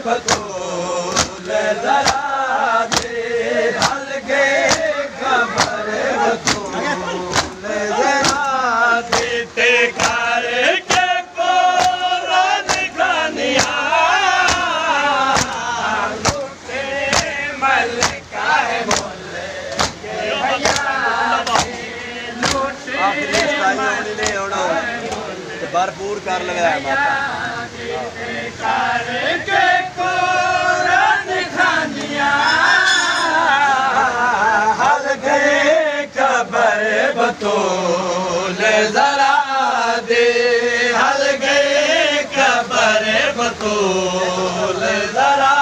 बतूल जरा दे हल्के खबर बतूल जरा देते कर के कोरन खानिया लुटे मल का है बोले भरपूर कर लगाया के कोरन खानिया हल गए खबर बतूल जरा दे हल गए खबर बतूल जरा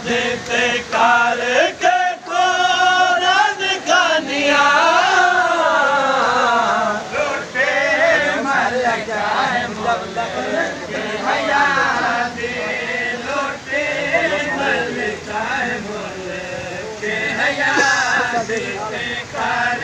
देते कर के कोरन खानिया लुटे मर जाए के हया दे कर